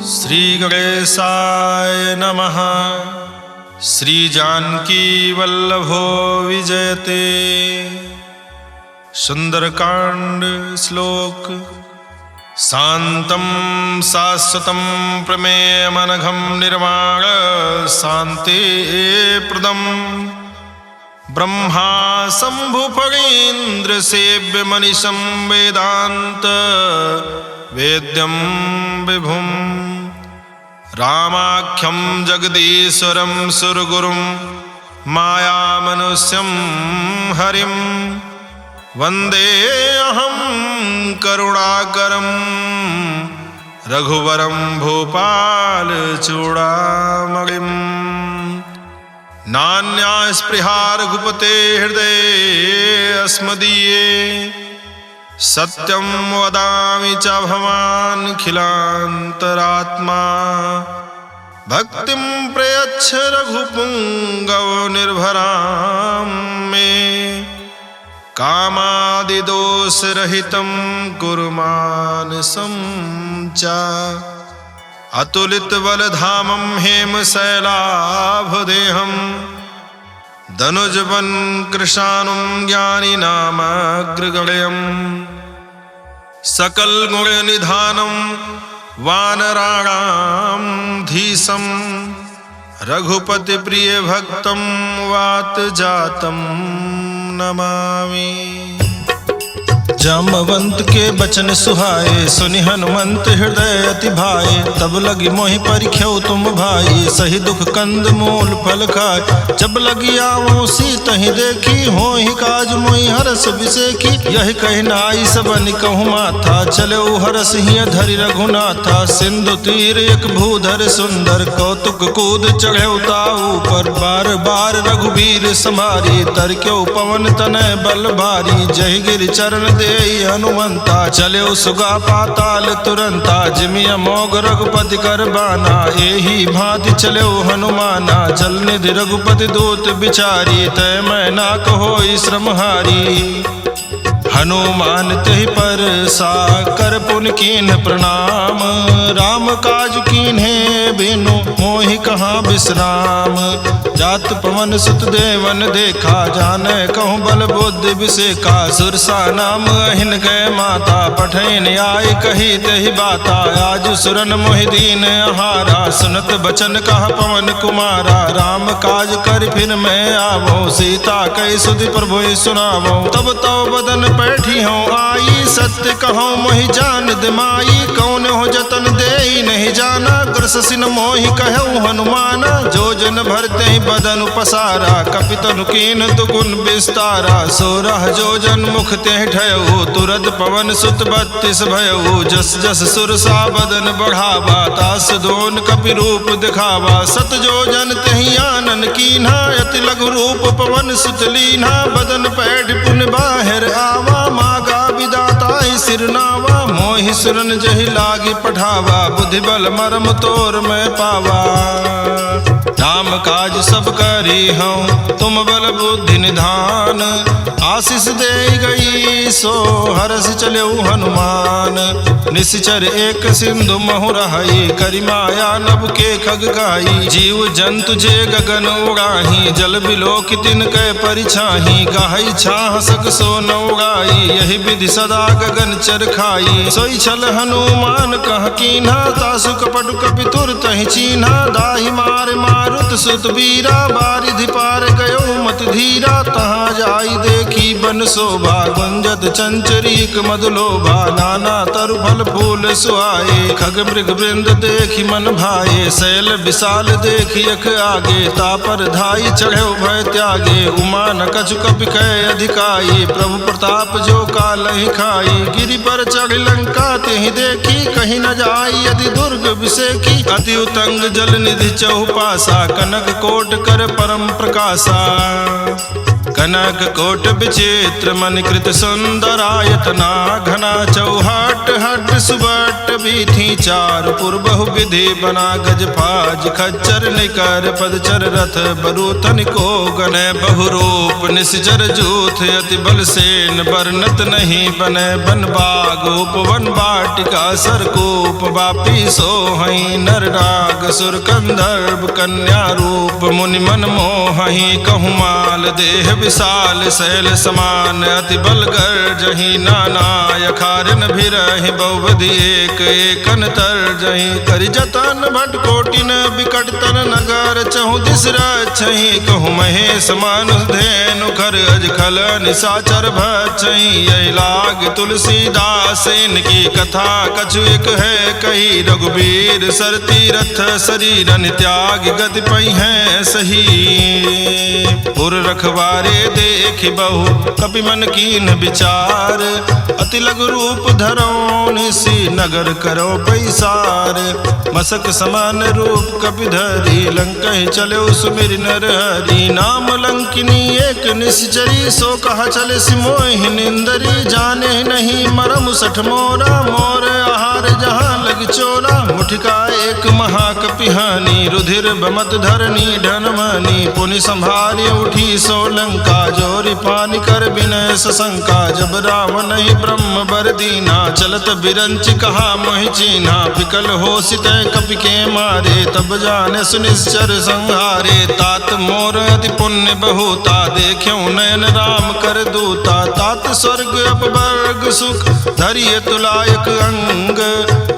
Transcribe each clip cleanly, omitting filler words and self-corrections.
श्री गणेशाय नमः। श्री जानकी वल्लभो विजयते। सुंदरकांड श्लोक। शांतं शाश्वतं प्रमेयमनघं निर्वाण शांति प्रदं ब्रह्मा शंभुफणीन्द्र सेव्य मनीषं वेदांत वेद्यं विभुं रामाख्यं जगदीश्वरं सुरगुरुं मायामनुष्यं हरिं वंदे अहं करुणाकरं रघुवरं भूपाल चूड़ामणिं। नान्या स्पृहा रघुपते हृदये अस्मदीये सत्यं वदामि च भवानखिलान्तरात्मा। भक्तिं प्रयच्छ रघुपुङ्गव निर्भरां मे कामादिदोषरहितं कुरु मानसं च। अतुलितबलधामं हेमशैलाभदेहं धनुजवन कृशानुं ज्ञानिनामग्रगण्यं सकलगुणनिधानं वानराणां धीशं रघुपतिप्रियभक्तं वातजातं नमामि। जामवंत के बचन सुहाए सुनि हनुमंत हृदय अति भाए। तब लगी मोहि परिख्यौ तुम भाई सही दुख कंद मूल फल खाए। जब लगी आवो सीतहि देखी होहि काज मोहि हरस बिसेखी। यही कहि नाई सबन कहूँ माथा चले हरस हिय धरि रघुनाथा। सिंधु तीर एक भूधर सुंदर कौतुक कूद चढ़े ताऊ पर। बार बार रघुबीर समारी तरक्यो पवन तनय बल भारी। जय गिरि चरण दे हनुमंता चले सुगा पाताल तुरंता। जिमि अमोघ रघुपति कर बाना एही भांति चले हनुमाना। जल निधि रघुपति दूत बिचारी तय मैं ना कहो श्रमहारी। हनुमान तेहि पर सा कर पुन कीन्ह प्रणाम। राम काज कीन्हे बिनु मोहि कहाँ विश्राम। जात पवन सुत देवन देखा जाने कहूँ बल बुद्धि विसेखा। सुरसा नाम अहिन गए माता पठैन आय कही तेहि बाता। आज सुरन मोहि दीन आहारा सुनत बचन कहा पवन कुमारा। राम काज कर फिर मैं आवो सीता कई सुधि प्रभु सुनावो। तब तो बदन बैठी हूँ आई सत्य कहूँ मोहि जान दिमाई। कौन हो जतन दे नहीं जाना ग्रस सिन मोहि कहूँ हनुमाना। जो जन भरते ही बदन पसारा कपितनु कीन दुगुन विस्तारा। सोरह जो जन मुख ते ठयऊ तुरत पवन सुत 32 भयऊ। जस जस सुरसा बदन बढ़ावा तास दोन कपि रूप दिखावा। सत जो जन तेहि आनन कीन्हा अति लघु रूप पवन सुत लीन्हा। बदन पैठ पुन बाहिर आवा मागा विदाताहि सिरनावा। मोहि सुरन जहि लागी पठावा बुद्धि बल मरम तोर मैं पावा। नाम काज सब करी हूँ तुम बल बुद्धि निधान। आशीष दे गई सो हरस चले हनुमान। निश्चर एक सिंधु महु रहाई करि माया नभ के खग गाई। जीव जंतु जे गगन उड़ाही जल बिलोक तिन कै परिछाही। गाही छाह सक सो न उड़ाई यही विधि सदा गगन चर खाई। सोई छल हनुमान कह कीन्हा तासु कपट कपि तुरत ही चीन्हा। दाही मार मारुत सुत बीरा बारिधि पार गयो मत धीरा। तहाँ जाई देखी बन शोभा गुंजत चंचरीक मधुलोभा। नाना तरु फल फूल सुहाए खग मृग वृंद देखी मन भाए। शैल विशाल देखी अख आगे तापर धाई चढ़े भय त्यागे। उमा न कछु कपि कह अधिकाई प्रभु प्रताप जो काल ही खाई। गिरि पर चढ़ लंका तेहि देखी कहीं न जाई यदि दुर्ग विसेखी। अति उतंग जल निधि चहुपासा कनक कोट कर परम प्रकाशा। कनक कोट विचित्र मन कृत सुंदरायतना घना चौहट हट सुबट बीथी चार पुर बहु विधि बना गज फाज खच्चर निकर पदचर रथ बरूथन को गण बहुरूप निश्चर जूथ अति बल सेन वर्णत नहीं बने बन बाग उपवन बाटिका सरकूप बापी सोहई नर नाग सुर कंदर्प कन्या रूप मुनि मन मोहहि कहु माल देह विशाल शैल समान अति बल गर्जहि नाना यखारन भिरहि बहुविधि एक एकन तरजहि करि जतन भट कोटिन बिकट तन नगर चहु दिस रक्षहि कहु महेश मानुष धेनु खर अज खल निशाचर भक्षहि यही लाग तुलसीदास इनकी कथा कछु एक है कही रघुबीर सर तीरथ शरीर त्याग गति पई है सही पुर रखवारे देखि बहु कपि मन कीन विचार अति लघु रूप धरो निसी नगर करो पैसार मसक समान रूप कपि धरी लंकहि चले सुमिर नर हरि नाम लंकिनी एक निश्चरी सो कहा चले सिमोहि निंदरी जाने नहीं मरम सठ मोरा मोर आहार जहाँ लग चोरा मुठिका एक महाकपिहानी रुधिर बमत धरनी ढनमनी पुनि संभाली उठी सो लंका जोरी पानी कर विनय सशंका जब रावण ही ब्रह्म बर दीना चलत बिरंच कहा मोहि चीन्हा विकल हो सित कपि के मारे तब जाने सुनिश्चर संहारे तात मोर अति पुण्य बहुता देख्यो नयन राम कर दूता तात स्वर्ग अपवर्ग सुख धरिय तुलायक अंग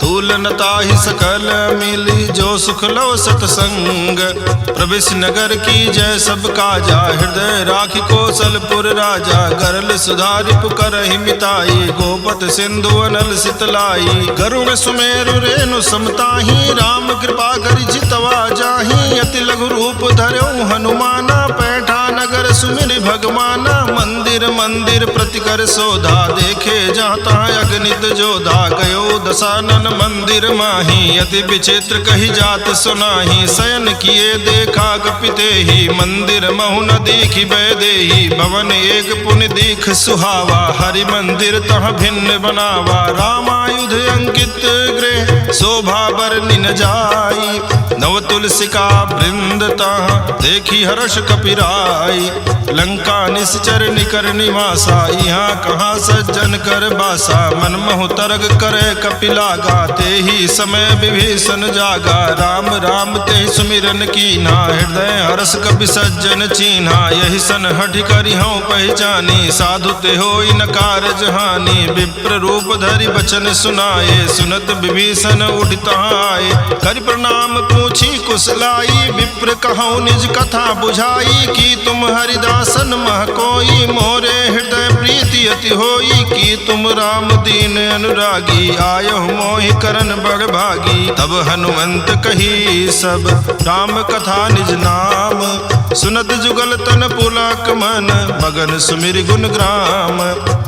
तूलनता ही सकल मिली जो सुख लो सतसंग प्रवेश नगर की जय सब काजा हृदय राखी कौशलपुर राजा गरल सुधारिप करहि मिताई गोपत सिंधु अनल सितलाई गरुण सुमेरु रेणु समताही राम कृपा करि जितवा जाही अति लघु रूप धर्यो हनुमाना पैठा नगर सुमिर भगवाना मंदिर मंदिर प्रतिकर सोधा देखे जाता अगणित जोधा गयो दशानन मंदिर माही अति विचित्र कही जात सुनाही शयन किए देखा कपिते ही मंदिर महु न देखी बैदेही भवन एक पुण्य दीख सुहावा हरि मंदिर तह भिन्न बनावा रामायुध अंकित गृह शोभा बरनि न जाई नव तुलसिका वृंद तह देखी हर्ष कपिराई लंका निश्चर निकर निवासा यहाँ कहाँ सज्जन कर बासा मन महु तरग करे कपिलागा ते ही समय विभीषण जागा राम राम ते सुमिरन कीन्हा हृदय हर्ष कपि सज्जन चीन्हा यही सन हठ करि हूँ पहचानी साधु ते होई न कारज हानि विप्र रूप धरि बचन सुनाए सुनत विभीषण उठता आए करि प्रणाम पूछी कुशलाई विप्र कहूँ निज कथा बुझाई कि तुम हरिदासन मह कोई मोरे हृदय प्रीति अति होई कि तुम राम दीन अनुरागी आयो मोहि करन बड़ भागी तब हनुमंत कही सब राम कथा निज नाम सुनत जुगल तन पुलक मन मगन सुमिर गुण ग्राम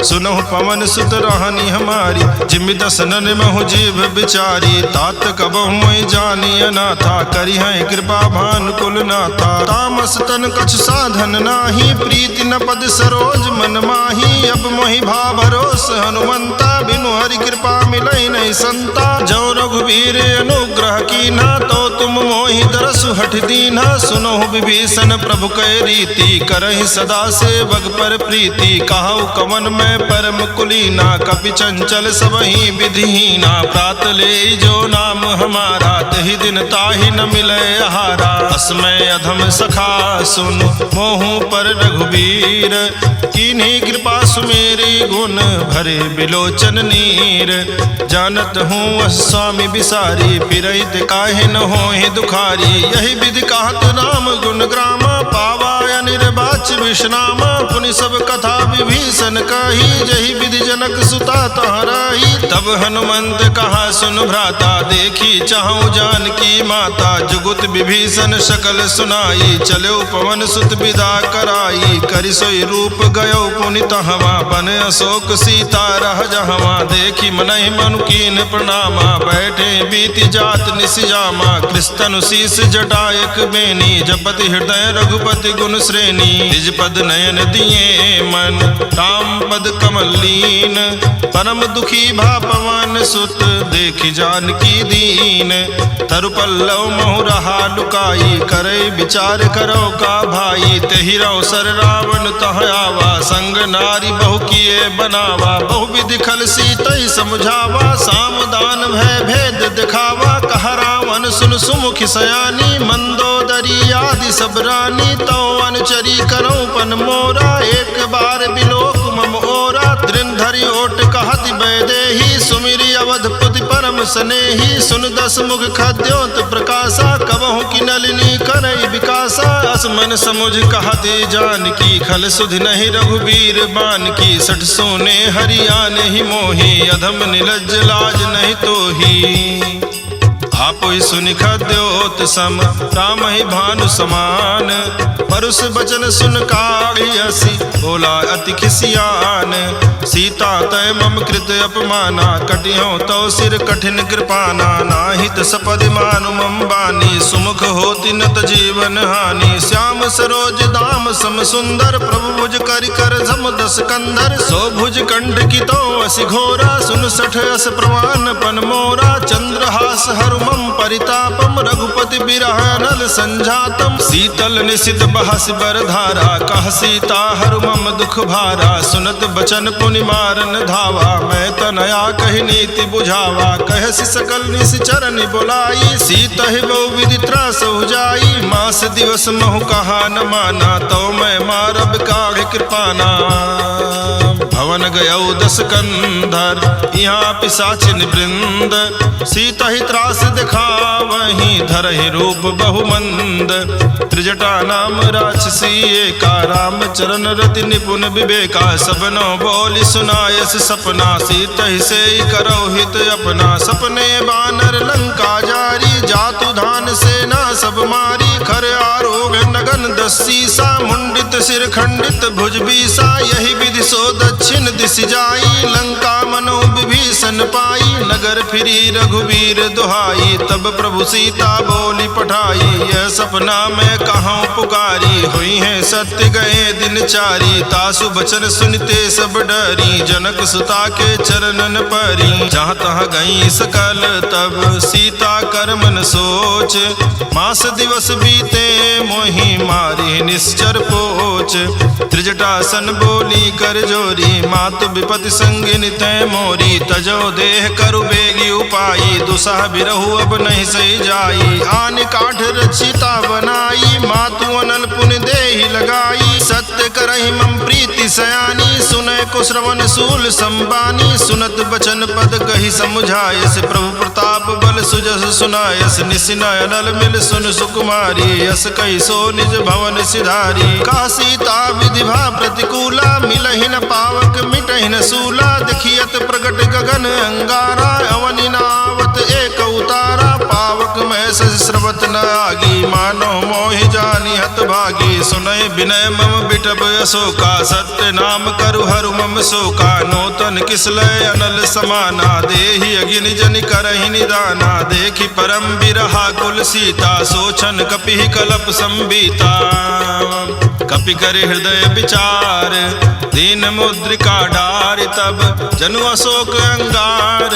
सुनहु पवन सुत रहनी हमारी जिमि दसनन महु जीव बिचारी तात कबहु मोहि जानी अनाथा करि हैं कृपा भानुकुल नाथा तामस तन कछ साधन नाही प्रीति न पद सरोज मन माही अब मोहि भा भरोस हनुमंता बिनु हरि कृपा मिलई नहीं संता जो रघुवीर अनुग्रह कीन्हा तो तुम मोहि दरसु हठ दीन्हा सुनहु विभीषण प्रभु कै रीति करहि सदा सेवक पर प्रीति कहु कवन में परम कुलीना कपि चंचल सबहि विधिहीना प्रात ले जो नाम हमारा तहि दिन ताहि न मिले आहारा अस्मै अधम सखा सुन मोहु पर रघुबीर कीन्ही कृपा सुमेरी गुण भरे बिलोचन नीर जानत हूँ स्वामी बिसारी फिरहित काहे न होहि दुखारी यही विधि कहत राम गुण ग्रामा पावा निर्वाच विश्रामा पुनि सब कथा विभीषण कही जही विधि जनक सुता तहराही तब हनुमंत कहा सुन भ्राता देखी चाहूं जानकी माता जुगुत विभीषण सकल सुनाई चलो पवन सुत विदा कराई करि सोई रूप गयो पुनि तहवा बन अशोक सीता रह जहवा देखी मनहि मनु कीन प्रणामा बैठे बीति जात निसियामा कृष्ण शीस जटायक बेनी जपति हृदय रघुपति गुण श्रेणी। निज पद नयन दिए मन राम पद कमलीन, परम दुखी भा पवन सुत देखी जानकी दीन। तरु पल्लव महु रहा लुकाई करे विचार करो का भाई। तेहि रौसर रावण तह आवा संग नारी बहु किए बनावा। बहु विधि खल सीतहि समझावा साम दान भय भेद दिखावा। कह रावण सुन सुमुखी सयानी मंदोदरी आदि सब रानी। तो अनुचरी करो पन मोरा एक बार बिलोक मम ओरा। त्रिंधरि ओट कहति वैदेही सुमिरी अवधपुति परम स्नेही। सुन दस मुख खद्योत प्रकाशा कबहु की नलिनी करई विकासा। असमन समुझ कहते जानकी खल सुधि नहीं रघुबीर बान की। सठ सोने हरियान ही मोही अधम निलज्ज लाज नहीं तोही। आप ही सुनि खद्योत सम राम ही भानु समान। परुष बचन सुन काढ़ी हसी बोला अति खिसियान। सीता तय मम कृत अपमाना कटियों तो सिर कठिन कृपाना। नाहित सपद मानु मम बानी सुमुख होति नत जीवन हानि। श्याम सरोज दाम सम सुंदर प्रभु भुज करि कर झम दस कंधर। सो भुज कंठ की तो असि घोरा सुन सठ अस प्रमाण पन मोरा। चंद्रहास हरु मम परितापम रघुपति बिरह नल संजातम। शीतल निशित बहस बर धारा कह सीता हरु मम दुख भारा। सुनत बचन पुनि मारन धावा मैं तनया कहि नीति बुझावा। कहसि सकल निश्चरण बुलाई सीतहि बहु विधि त्रास जाई। मास दिवस महु कहा न माना तो मैं मारब काढ़ कृपाना। भवन गयौ दस कंधर यहाँ पिशाचिन वृंद। सीता ही त्रास दिखावहि धरहि रूप बहुमंद। त्रिजटा नाम राक्षसी एका राम चरण रति निपुण विवेका। सबनो बोली सुनायस सपना सीतहि से करो हित अपना। सपने बानर लंका जारी जातु धान सेना सब मारी। खर आरोग नगन दस सीसा मुंडित सिर खंडित भुज बीसा। यही विधि सो दक्षिण दिशि जाई लंका मनो विभीषण पाई। नगर फिरी रघुवीर दुहाई तब प्रभु सीता बोली पठाई। यह सपना मैं कहाँ पुकारी हुई है सत्य गए दिन चारी। तासु बचन सुनते सब डरी जनक सुता के चरणन परी। जहाँ तहाँ गई सकल तब सीता कर मन सोच। मास दिवस बीते मोहि मारी निश्चर पोच। त्रिजटासन बोली कर जोरी मातु विपति संगिनी तय मोरी। तजो देह करु बेगी उपाई दुसह बिरहु अब नहीं सही जाई। आन काठ रचिता बनाई मातु अनल पुन देहि लगाई। सत्य करहि मम प्रीति सयानी सुनय को श्रवण सूल संबानी। सुनत बचन पद कही समुझायस प्रभु प्रताप बल सुजस सुनायस। निसिनय अनल मिल सुन सुकुमारी यस कही सो निज भवन सिधारी। का सीता विधि भा प्रतिकूला मिलहि न पावक मिटहि न सूला। देखियत प्रगट गगन अंगारा अवनि नावत एक उतारा। पावक में सज स्रवत न आगी मानो मोहि जानी हत भागी। सुनय विनय मम बिटब अशोका सत्य नाम करु हरु मम शोका। नूतन किसलय अनल समाना देहि अगिन जनि करहि निदाना। देखि परम बिरहा कुल सीता सोचन कपिहि कलप संबीता। कपि करे हृदय विचार दीन मुद्रिका डार। तब जनु अशोक अंगार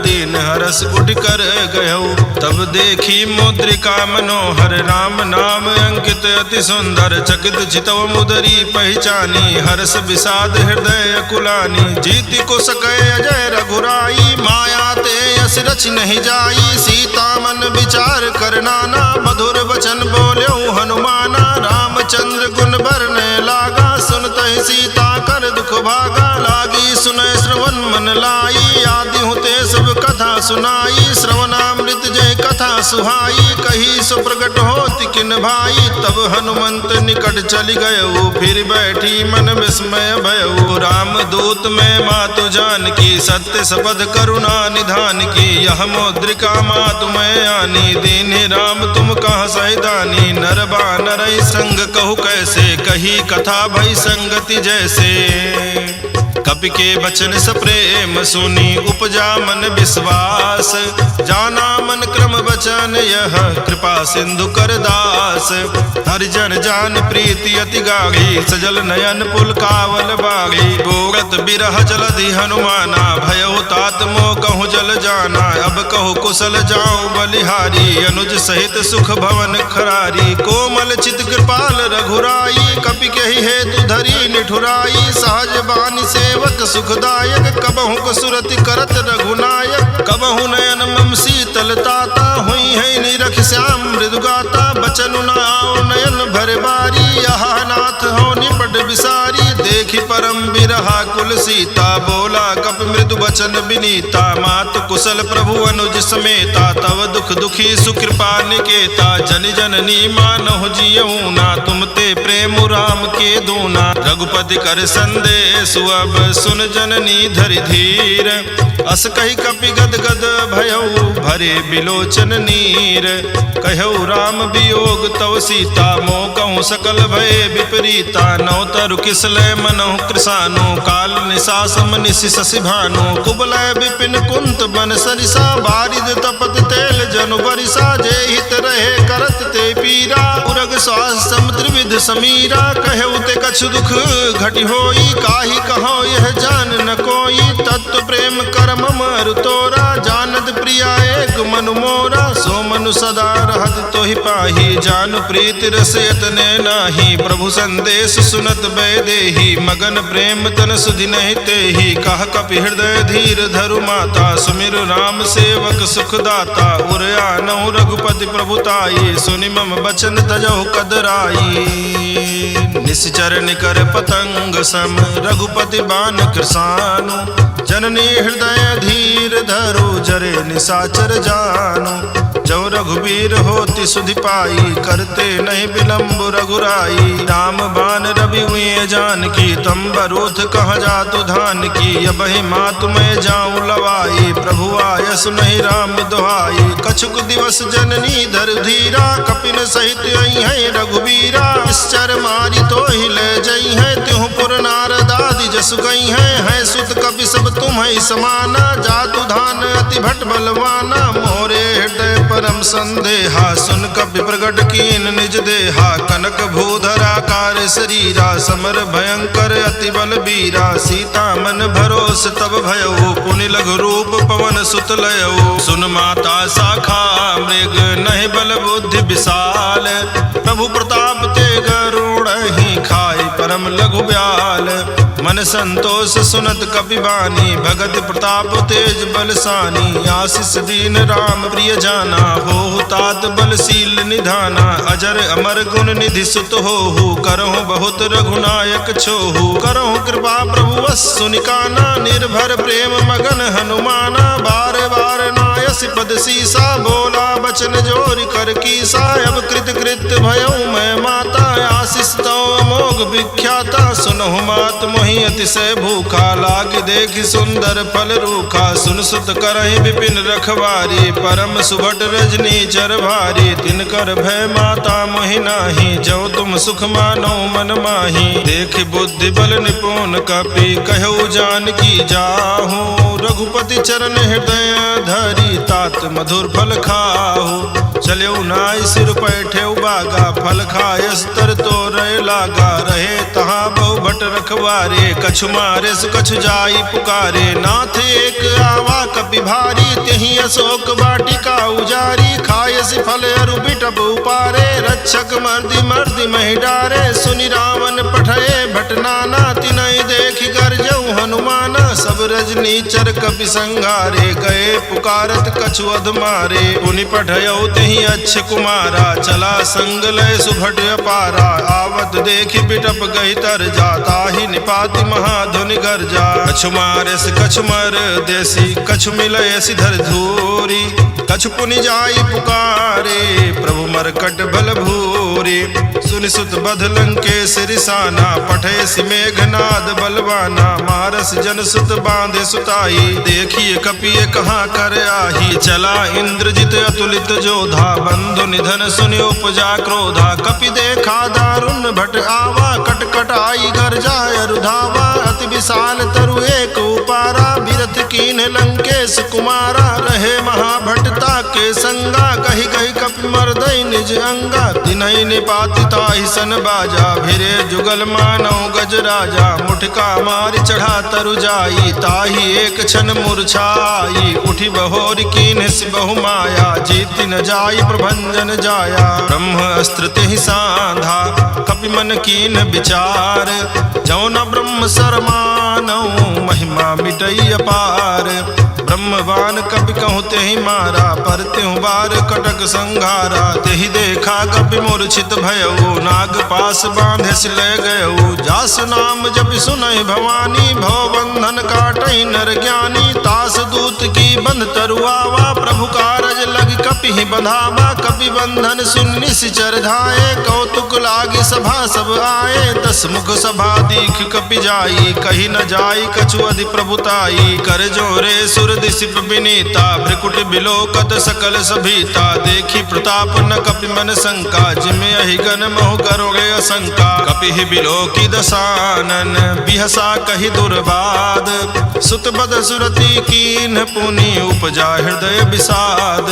दीन हरस उठ कर गयो। तब देखी मुद्रिका मनोहर राम नाम अंकित अति सुंदर। चकित चितव मुदरी पहचानी हर्ष विषाद हृदय कुलानी। जीति को सकै अजय रघुराई माया ते यस रच नहीं जाई। सीता मन विचार कर नाना मधुर वचन बोल्यो हनुमाना। रामचंद्र गुण बरने लागा सुनतहि सीता कर दुख भागा। लागी सुनय श्रवण मन लाई आदि होते सब कथा सुनाई। श्रवणामृत जय कथा सुहाई कही सो प्रगट होति किन भाई। तब हनुमंत निकट चली गयो फिर बैठी मन विस्मय भयो। राम दूत में मातु जान की सत्य शपथ करुणा निधान की। यह मुद्रिका मातु मैं आनी दीन्हि राम तुम कहाँ सहिदानी। नर बानर संग कहु कैसे कही कथा भई संगति जैसे। कपि के बचन सप्रेम सुनी उपजा मन विश्वास। जाना मन क्रम बचन बचन यह कृपा सिंधु कर दास। हरिजन जान प्रीति अति गाढ़ी सजल नयन पुलकावल बागी। बोगत बिरह जलधि हनुमाना भयो तात मोह कहूँ जल जाना। अब कहूँ कुशल जाऊं बलिहारी अनुज सहित सुख भवन खरारी। कोमल चित कृपाल रघुराई कपि कहि हेतु धरी निठुराई। सहज बानी सेवक सुखदायक कबहु कसुरति करत रघुनायक। कबहु नयन मम शीतलताता हुई है निरख श्याम मृदुगाता। बचनु न आओ नयन भर बारी आहा नाथ हो निपट विसारी। देखी परम बिरहा कुल सीता बोला कप मृदु बचन विनीता। मात कुशल प्रभु अनुज समेता तव दुख दुखी सुकृपा निकेता। जन जननी मानहु जियऊ ना तुम ते प्रेम राम के दूना। रघुपति कर संदेश अब सुन जननी धरि धीर। अस कही कपि गद गद भयऊ भरे बिलोचन नीर। कहऊ राम वियोग तव सीता मोह कहूँ सकल भय विपरीता। नौ तरु किसलय मनहु कृसानु काल निशासम निशि शशि भानु। कुबलय विपिन कुंत बन सरिसा बारिद तपत तेल जनु बरिसा। जे हित रहे करत ते पीरा उरग श्वास समुद्र विध समीरा। कहऊ ते कछु दुख घटि होई काहि कहो यह जान न कोई। तत्व प्रेम करम मरु तोरा जानत प्रिया एक मनु मोरा। सो मनु सदा रहत तोहि पाही जानु प्रीति रस यतने नाही। प्रभु संदेश सुनत बैदेही मगन प्रेम तन सुधि नहीं तेहि। कह कपि हृदय धीर धरु माता सुमिर राम सेवक सुखदाता। उरया नहु रघुपति प्रभुताई सुनि मम बचन तजहु कदराई। निश्चर निकर पतंग सम रघुपति बान कृसानु। जननी हृदय धीर धरु जरे निशाचर जानु। जो रघुबीर होति सुधि पाई करते नहीं विलम्ब रघुराई। राम बान रवि हुए जानकी तम बरोध कह जातु धान की। अबहि मातु मैं जाऊं लवाई प्रभु आयस नहीं राम दुहाई। कछुक दिवस जननी धर धीरा कपिन सहित आई है रघुबीरा। निश्चर मारी तो ही ले जई है त्यों पुर नारद आदि जसु गई है सुत कपि सब तुम ही समाना। जातु धान अति भट बलवाना मोरे हृदय परम संदेहा। सुन कपि प्रगट कीन निज देहा कनक भूधरा कार शरीरा। समर भयंकर अति बल बीरा सीता मन भरोस तब भयऊ। पुनि लघु रूप पवन सुत लयऊ सुन माता शाखा मृग नहीं बल बुद्धि विशाल। प्रभु प्रताप ते गरुड़ ही खाई परम लघु ब्याल। मन संतोष सुनत कपि बानी भगत प्रताप तेज बलसानी। आशीष दीन राम प्रिय जाना हो तात बलशील निधाना। अजर अमर गुण निधि सुत होहु करहु बहुत रघुनायक छोहु। करहु कृपा प्रभु वस सुनिकाना निर्भर प्रेम मगन हनुमाना। बार बार नायस पद सीसा बोला बचन जोर कर कीसा। अब कृत कृत भयऊ मैं माता आशीष तो अमोघ विख्याता। सुनहु मात मोहि अतिशय भूखा लाग देखि सुंदर फल रूखा। सुन सुत करहि विपिन रखवारी परम सुभट रजनी चर भारी। तिनकर भय माता मोहि नाही जो तुम सुख मानो मन माही। देख बुद्धि बल निपुण कपि कहऊ जानकी जाहू। रघुपति चरण हृदय धरी तात मधुर फल खाहू। चल्यऊ नाई सिर पैठे बागा फल खायस तर तो रहे लागा। रहे तहाँ बहु भट रखवारे कछु मारे सु कछु जाई पुकारे। नाथ एक आवा कपि भारी तेहि अशोक वाटिका उजारी। खायस फल अरु बिटप उपारे रक्षक मर्दि मर्दि महि डारे। सुनि रावण पठये भट नाना तिनहि देखि गर्जऊ हनुमाना। सब रजनी चर कपि संघारे गए पुकारत कछु अध मारे। पुनि पठयऊ तेहि अच्छ कुमारा चला संग लय सुभट अपारा। आवत देखि बिटप गई तर जाता ही निपाति महाधुनि गर्जा। कछु मारेस कछु मर देसी कछु मिलय सिधर धूरी। कछु पुनि जाई पुकारे प्रभु मरकट बल भूरी। सुनि सुत बध लंकेश रिसाना पठे सि मेघनाद बलवाना। मारस जन सुत बांधे सुताई देखिए कपिए कहाँ कर आही। चला इंद्रजित अतुलित जोधा बंधु निधन सुनि उपजा क्रोधा। कपि देखा दारुण भट आवा कटकट आई गर्जा रुधावा। अति विशाल तरु एक उपारा बिरथ कीन लंकेश कुमारा। रहे महाभटता के संगा कही कही कपि मर्दई निज अंगा तिनहि निपाति ताहि सन बाजा भिरे जुगल मानव गज राजा मुठका मारि चढ़ा तरु जाई ताहि एक क्षण मूर्छाई उठी बहोर कीन बहु माया जीति न जाई प्रभंजन जाया ब्रह्म अस्त्र तेहि साधा कपि मन कीन विचार जौ न ब्रह्म सरमानौ महिमा मिटई अपार ब्रह्मवान कपि कहूँ तेहि मारा पर त्यों बार कटक संघारा तेहि देखा कपि मूर्छित भयउ नाग पास बांधे से ले गयउ जास नाम जपि सुनहि भवानी भव बंधन काटहि नर ज्ञानी तास दूत की बंध तरुआवा प्रभु कारज लग कपि ही बंधावा कपि बंधन सुन निश्चर धाये कौतुक लागी सभा सब आए दस मुख सभा दीख कपि जाई कही न जाई कछु अधि प्रभुताई कर जोरे सुर दिसिप विनीता भ्रिकुट बिलोकत सकल सभीता देखी प्रताप न कपि मन शंका जिमे अहिगन मोह करोगे असंका कपि ही बिलोकी दसानन बिहसा कही दुर्बाद सुत बद सुरति कीन पुनि उपजा हृदय विषाद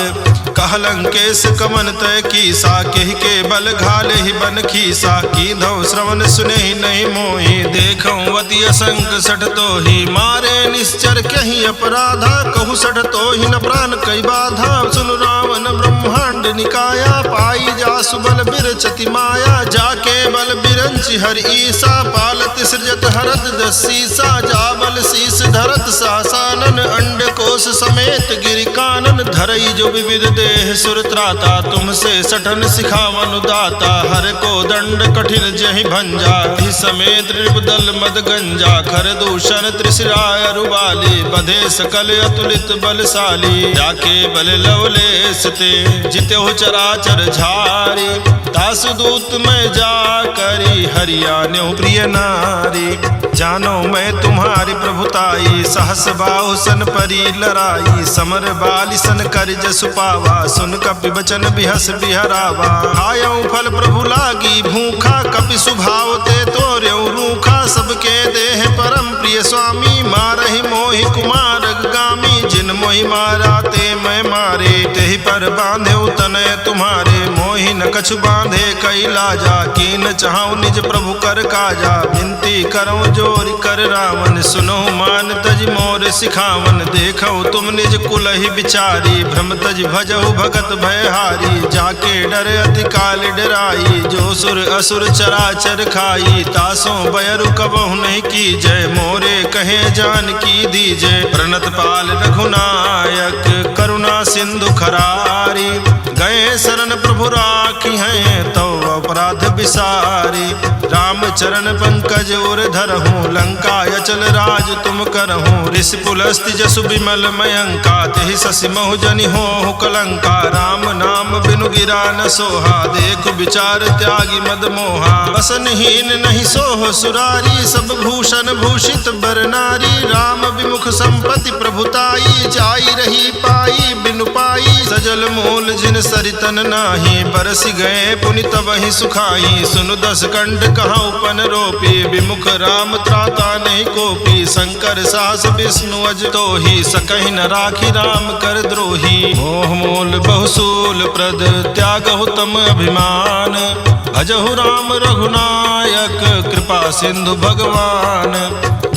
कहलंकेश कमन तय कीसा केहि के बल घाले ही बन खीसा की धौ श्रवण सुने ही नहीं मोहि देखौ वति असंक सठ तो ही मारे निश्चर कहीं अपराधा कहु सठ तो ही न प्राण कई बाधा सुन रावण ब्रह्मांड निकाया पाई जासु बल बिरचति माया जाके बल बिरंचि हर ईसा पालत सृजत हरत दसीसा जा बल शीस धरत सासानन अंड कोश समेत गिरि कानन धरई जो विविध देह सुर त्राता तुमसे सठन सिखावन दाता हर को दंड कठिन जहि भंजा हि समेत दल मद गंजा खर दूषण त्रिशिराय रुबाली बधे सकल अतुलित बलशाली जाके बल लवलेस ते जितेहु चराचर झारी तासु दूत में जा करी हरियाण्यो प्रिय नारी जानो मैं तुम्हारी प्रभुताई सहस बाहु सन परी लड़ाई समर बाली सन कर जसु पावा सुन कपि बचन बिहस बिहरावा खायौ फल प्रभु लागी भूखा कपि सुभाव ते तोर्यौ रूखा सबके देह परम प्रिय स्वामी मारहि मोहि कुमार गामी जिन मोहि मारा ते मैं मारे तेहि पर बांधे तनय तुम्हारे मोहि न कछु बांधे कई लाजा कीन चाहूं निज प्रभु कर काजा विनती करऊं जोरि कर रावण सुनो मान तज मोर सिखावन देखो तुम निज कुल ही बिचारी भ्रम तज भजहु भगत भयहारी जाके डर अति काल डराई जो सुर असुर चराचर खाई तासों बयरु कबहु नहीं की जय मोरे कहे जान की दीजय प्रणत पाल रघुनायक करुणा सिंधु खरारी गए शरण प्रभु राखी हैं तो अपराध विसारी राम चरण पंकज उर धरहूँ लंका अचल राज तुम करहूँ ऋषि पुलस्ति जसु विमल मयंका तेहि शशि महु जनि हो कलंका राम नाम बिनु गिरा न सोहा देख विचार त्यागी मद मोहा बसनहीन नहीं सोह सुरारी सब भूषण भूषित बर नारी राम विमुख संपत्ति प्रभुताई जाई रही पाई बिनु पाई सजल मूल जिन सरितन नाही बरसि गए पुनि तबहि सुखाई सुनु दस कंठ कहाँ उपन रोपी विमुख राम त्राता नहीं कोपी शंकर सास विष्णु अज तो ही सकहि न राखी राम कर द्रोही मोह मूल बहुसूल प्रद त्यागहु तम अभिमान भजहु राम रघुनायक कृपा सिंधु भगवान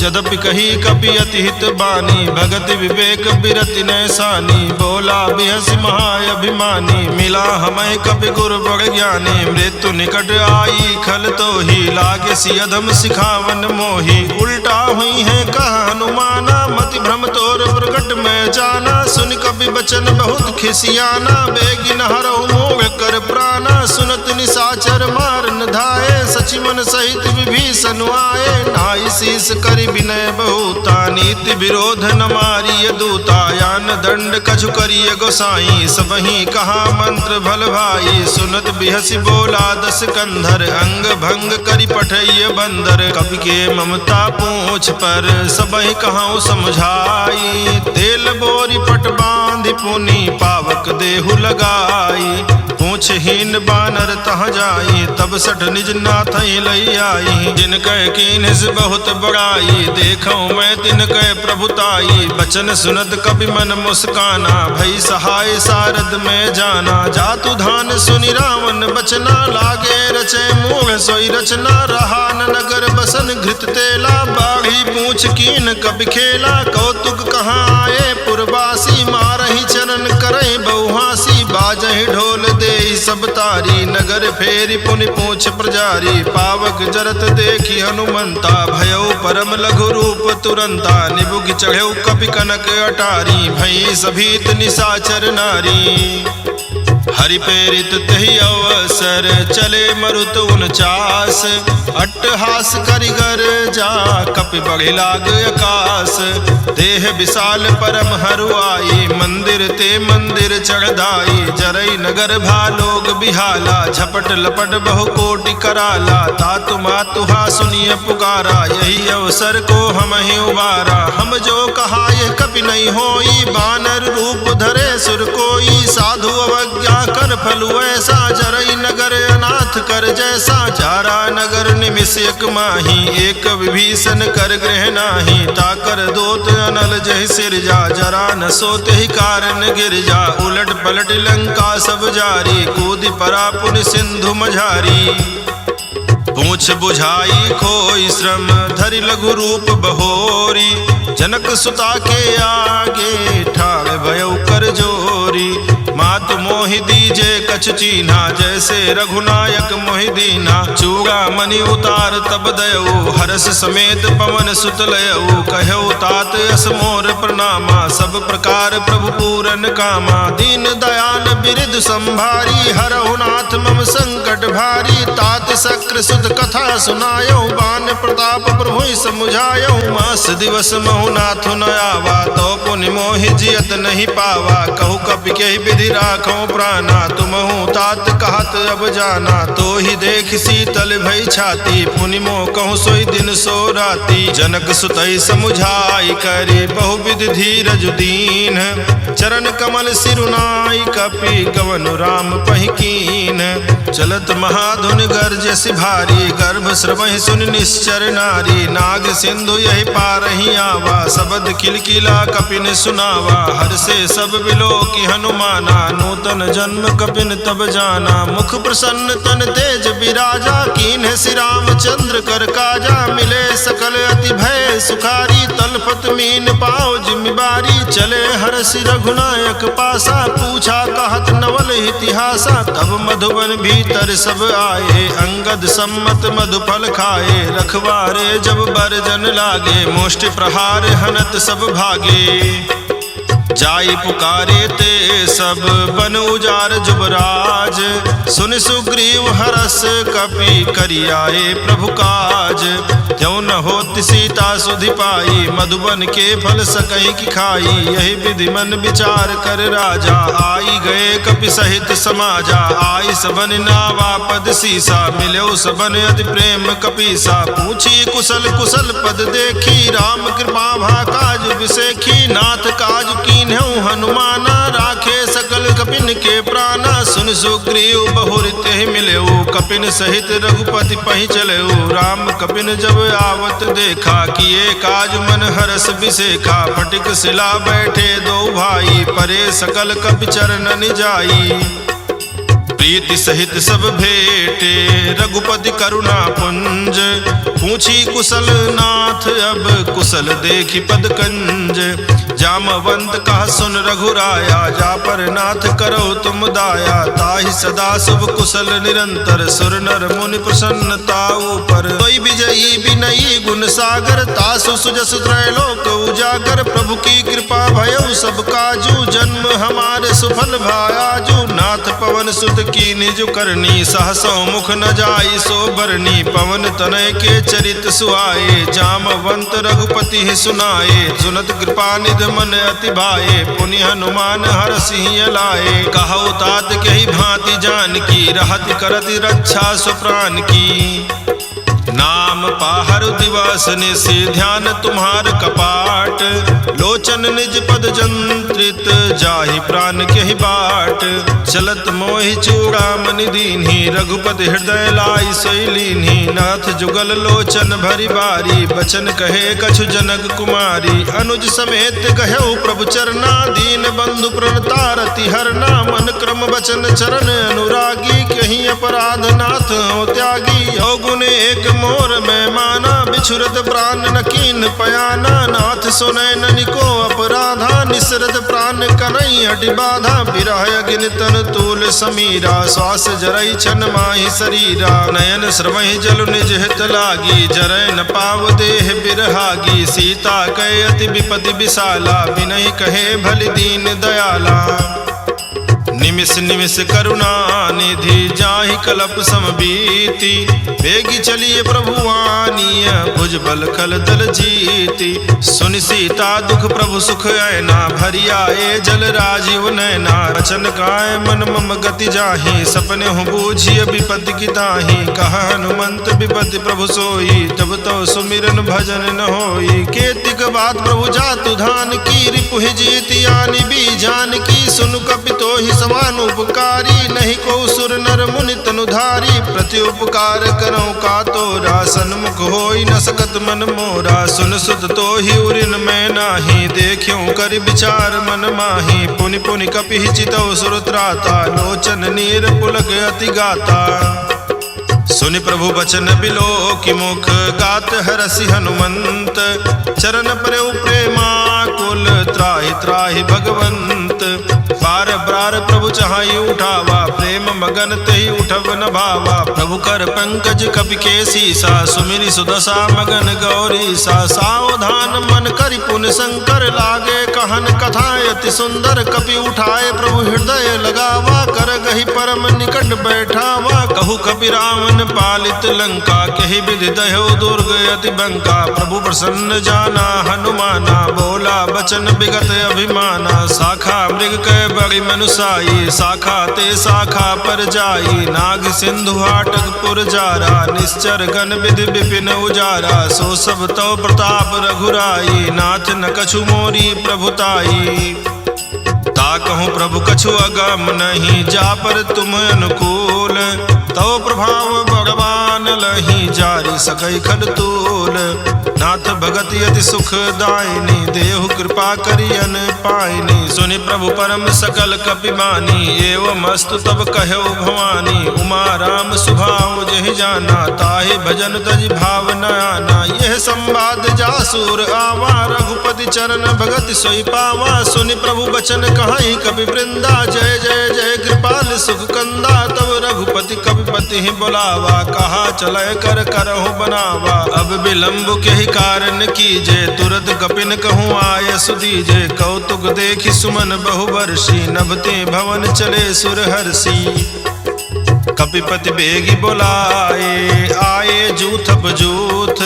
यद्यपि कही कपि अति हित बानी भगति विवेक बिरति नैसानी बोला बिहसि महाअभिमानी मिला हमें कपि गुरु बड़ ज्ञानी मृत्यु निकट आई खल तो ही लागे सी अधम सिखावन मोही उल्टा हुई है कहा हनुमाना मति भ्रम तोर प्रकट में जाना सुन कपि बचन बहुत खिसियाना बेगिन हरहु मोह कर प्राणा सुनत निशाचर मार न धाये सचि मन सहित विभीषण आए नाई शीस करि विनय बहुता नीति विरोध न मारिय दूता यान दंड कछु करिय गोसाई सबही कहा मंत्र भल भाई सुनत बिहसि बोला दस कंधर अंग भंग करि पठैय बंदर कवि के ममता पूछ पर सबही कहाऊ समझाई तेल बोरी पट बांधि पुनि पावक देहु लगाई पूछहीन बानर तहाँ जाई, तब सठ निज नाथ लई आई। जिनकै कीन्ह से बहुत बड़ाई, देखूं मैं तिनकै प्रभुताई। बचन सुनत कपि मन मुस्काना, भई सहाय सारद में जाना। जातु धान सुनि रावण बचना, लागे रचे मूढ़ सोई रचना। रहा न नगर बसन घृत तेला, बाढ़ी पूछ कीन कपि खेला। कौतुक कहाँ आए पुरवासी, मारहि चरण करहि बहुहासी। बाजहि ढोल देहि सब तारी, नगर फेरि पुनि पूछ प्रजारी। पावक जरत देखी हनुमंता, भयउ परम लघु रूप तुरंता। निबुघ चढ़ेउ कपि कनक अटारी, भई सभीत निशाचर नारी। हरि प्रेरित तहि अवसर, चले मरुत 49। अट्टहास करिगर जा, कपि बढ़ि लाग आकाश। देह विशाल परम हरुआई, मंदिर ते मंदिर चढ़दाई। जरई नगर भालोग बिहाला, झपट लपट बहु कोटि कराला। तातु मातुहा सुनिय पुकारा, यही अवसर को हम ही उबारा। हम जो कहा यह कपि नहीं होई, बानर रूप धरे सुर कोई। साधु अवज्ञा कर फलु ऐसा, जरई नगर अनाथ कर जैसा। जारा नगर निमिष एक माही, एक विभीषण कर गृह नाही। ताकर दोत अनल जहि सिर जा, जरा न सोते ही कारण गिर जा। उलट पलट लंका सब जारी, कूदि परा पुनि सिंधु मझारी। पूछ बुझाई खोई श्रम, धरि लघु रूप बहोरी। जनक सुता के आगे, ठाड़ भयउ कर जोरी। मातु मोहि दीजे कछ चीन्हा, जैसे रघुनायक मोहि दीना। चूड़ा मणि उतार तब दयऊ, हरस समेत पवन सुत लयऊ। कहऊ तात यस मोर प्रणामा, सब प्रकार प्रभु पूरन कामा। दीन दयाल बिरिद संभारी, हरहु नाथ मम संकट भारी। तात शक्र सुत कथा सुनायऊ, बान प्रताप प्रभु समुझायऊ। मास दिवस महु नाथ न आवा, तो पुनि मोहि जियत नहीं पावा। कहु कपि केहि विधि राखो प्राणा, तुमहु तात कहत अब जाना। तो ही देख शीतल भई छाती, पुनि मोह कहूँ सोई दिन सो राती। जनक सुतई समुझाई करी, बहुविध धीरज दीन। चरण कमल सिरुनाई, कपि गवनु राम पहिकीन। चलत महाधुन गर्जसि भारी, गर्भ स्रवहि सुनि निश्चर नारी। नाग सिंधु यही पारहि आवा, शबद किलकिला कपिन सुनावा। हर्षे सब बिलोकि हनुमाना, नूतन जन्म कपिन तब जाना। मुख प्रसन्न तन तेज विराजा, कीन्ह श्री रामचंद्र कर काजा। मिले सकल अति भय सुखारी, तलपत मीन पाओ जिम्मेवारी। चले हर्षि रघुनायक पासा, पूछा कहत नवल इतिहासा। तब मधुबन भीतर सब आए, अंगद सम्मत मधुफल खाए। रखवारे जब बरजन लागे, मुष्टि प्रहार हनत सब भागे। जाई पुकारे ते सब, बन उजार जुबराज। सुन सुग्रीव हरस, कपि करियाए प्रभु काज। त्यों न होत सीता सुधि पाई, मधुबन के फल सकई की खाई। यही विधि मन विचार कर राजा, आई गए कपि सहित समाजा। आई सबन नावा पद सीसा, मिल्यो सबन अति प्रेम कपीसा। पूछी कुशल कुशल पद देखी, राम कृपा भा काज विसेखी। नाथ काज कीन्हु हनुमाना, राखे सकल कपिन के प्राणा। सुन सुग्रीव बहुर तेहि मिलेऊ, कपिन सहित रघुपति पहि चलेऊ। राम कपिन जब आवत देखा, किए काज मन हरस बिसेखा। फटिक शिला बैठे दो भाई, परे सकल कपि चरण जाई। प्रीति सहित सब भेटे, रघुपति करुणा पुंज। पूछी कुशल नाथ, अब कुशल देखी पद कंज। जामवंत कहा सुन रघुराया, जा पर नाथ करो तुम दाया। ताहि सदा शुभ कुशल निरंतर, सुर नर मुनि प्रसन्नता ऊपर। कोई विजयी विनयी गुण सागर, तासु सुजस त्रैलोक उजागर। प्रभु की कृपा भयउ सब काजू, जन्म हमारे सुफल भायाजू। नाथ पवन सुत की निज करनी, सहसो मुख न जाई सो बरनी। पवन तनय के चरित सुहाए, जामवंत रघुपति ही सुनाए। सुनत कृपा निध मन अति भाए, पुनि हनुमान हरषि लाए। कहु तात के ही भांति जान की, रहत करत रक्षा सुप्राण की। नाम पाहर दिवस निशि ध्यान तुम्हार कपाट, लोचन निज पद जंत्रित जाहि प्राण के ही बाट। चलत मोहि चूड़ामणि दीन्ही रघुपति हृदय लाई शैलीन्ही, नाथ जुगल लोचन भरी बारी बचन कहे कछु जनक कुमारी। अनुज समेत कहऊ प्रभु चरना दीन बंधु प्रणतारति हरना, मन क्रम बचन चरण अनुरागी कहीं अपराध नाथ हो त्यागी। अवगुण एक मोर में माना बिछुरत प्राण न कीन पयाना, नाथ सुनय ननिको अपराधा निसरत प्राण करई हटि बाधा। विरह अग्नि तन तूल समीरा श्वास जरई छन माहि शरीरा, नयन श्रवहि जल निज हित लागी जरय न पाव देह बिरहागी। सीता कहे अति विपति विशाला बिनहि कहे भलि दीन दयाला, निमिष निमिष करुणा निधि जाहि कलप समबीति। बेगी चलिए प्रभुवानीय भुज बल खल दल जीति, सुनि सीता दुख प्रभु सुख ऐना भरिया ए जल राजीव नैना। वचन काय मन मम गति जाहि सपने हो बूझिय विपत्ति की ताहि, कहा हनुमंत विपत्ति प्रभु सोई तब तो सुमिरन भजन न होई। केतिक बात प्रभु जातु धान की रिपुहि जीति आनि बीजान की, सुनु कपितो ही समान उपकारी नहीं को सुर नर मुनि तनुधारी। प्रति उपकार करो का तोरा सन्मुख होई न सकत मन मोरा, सुन सुत तो ही उरिन मैं नाही देखियो कर विचार मन माही। पुनि पुनि कपि चितौ सुरत्राता लोचन नीर पुलक अति गाता। सुनि प्रभु बचन बिलो कि मुख गात हरसि हनुमंत, चरण प्रभु प्रेमा कुल त्राहि त्राहि भगवंत। बार बार प्रभु चाहि उठावा प्रेम मगन तेहि उठब न भावा। प्रभु कर पंकज कपि के सीसा सुमिरि सुदशा मगन गौरी सा। सावधान मन करि पुन शंकर लागे कहन कथा अति सुंदर। कपि उठाए प्रभु हृदय लगावा कर गहि परम निकट बैठावा। कहु कपि रावण पालित लंका कहि विधि दह्यो दुर्ग अति बंका। प्रभु प्रसन्न जाना हनुमाना बोला बचन विगत अभिमाना। शाखा मृग कह बड़ी मनुसाई शाखा ते शाखा पर जाई। नाग सिंधु हाटक पुर जारा निश्चर गण विधि विपिन उजारा। सो सब तो प्रताप रघुराई नाथ न कछु मोरी प्रभुताई। कहूँ प्रभु कछु अगम नहीं जा पर तुम अनुकूल। तो प्रभाव भगवान लही जारी सकई खल तूल। नाथ भगत यति सुख दायनी देहु कृपा करियन पायनी। सुनि प्रभु परम सकल कपिमानी एवं मस्तु तब कहो भवानी। उमा राम सुभाव जहि जाना ताहि भजन तज भाव न आना। यह संवाद जासूर आवा रघुपति चरण भगत सोई पावा। सुनि प्रभु बचन कहाई कपि वृंदा जय जय जय कृपाल सुख कंदा। तब रघुपति कपिपति ही बुलावा कहा चलय कर करहु बनावा। अब विलंब के ही कारण कीजे तुरत कपिन कहूँ आय सुदीजे। कौतुक देखि सुमन बहुवर्षी नभते भवन चले सुरहर्षि। कपिपति बेगी बोलाए आए जूथप जूथ।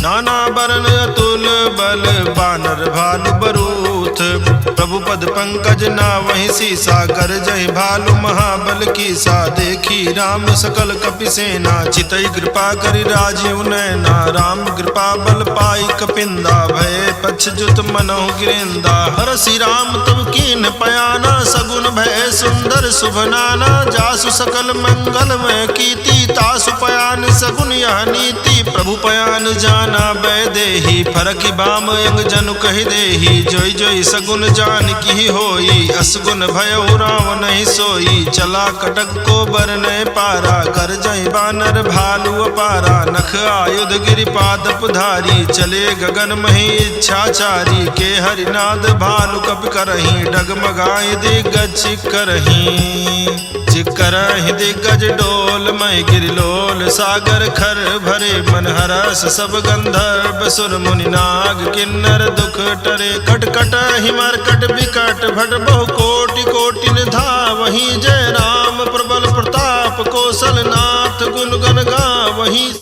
नाना बरन अतुल बल बानर भालु बरूथ। प्रभु पद पंकज ना वहीं सीसा कर जय भालु महाबल की सा। देखी राम सकल कपि सेना चितई कृपा करि राजीव नैना। राम कृपा बल पाई कपिंदा भय पक्ष जुत मनहु गिरिंदा। हरसि राम तब कीन पयाना सगुन भय सुंदर शुभ नाना। जासु सकल मंगल में कीति तासु पयान सगुन यह नीति। प्रभु पयान जाना बै देही फरकि बाम यंग जनु कहि देही। जोई जोई सगुन जान की होई असगुन भयउ राम नहीं सोई। चला कटक को बरने पारा कर जय बानर भालु अपारा। नख आयुध गिरिपादप धारी चले गगन मही इच्छाचारी। के हरिनाद भालु कपि करही डगमगाई दिग्गज करही। चिकरहि दिग्गज डोल मय गिरिलोल सागर खर भरे। मन हरस सब गंधर्व सुर मुनि नाग किन्नर दुख टरे। कटकट हिमरकट विकट भट बहु कोटि कोटिन धावहि। जय राम प्रबल प्रताप कौशल नाथ गुण गण गावहि।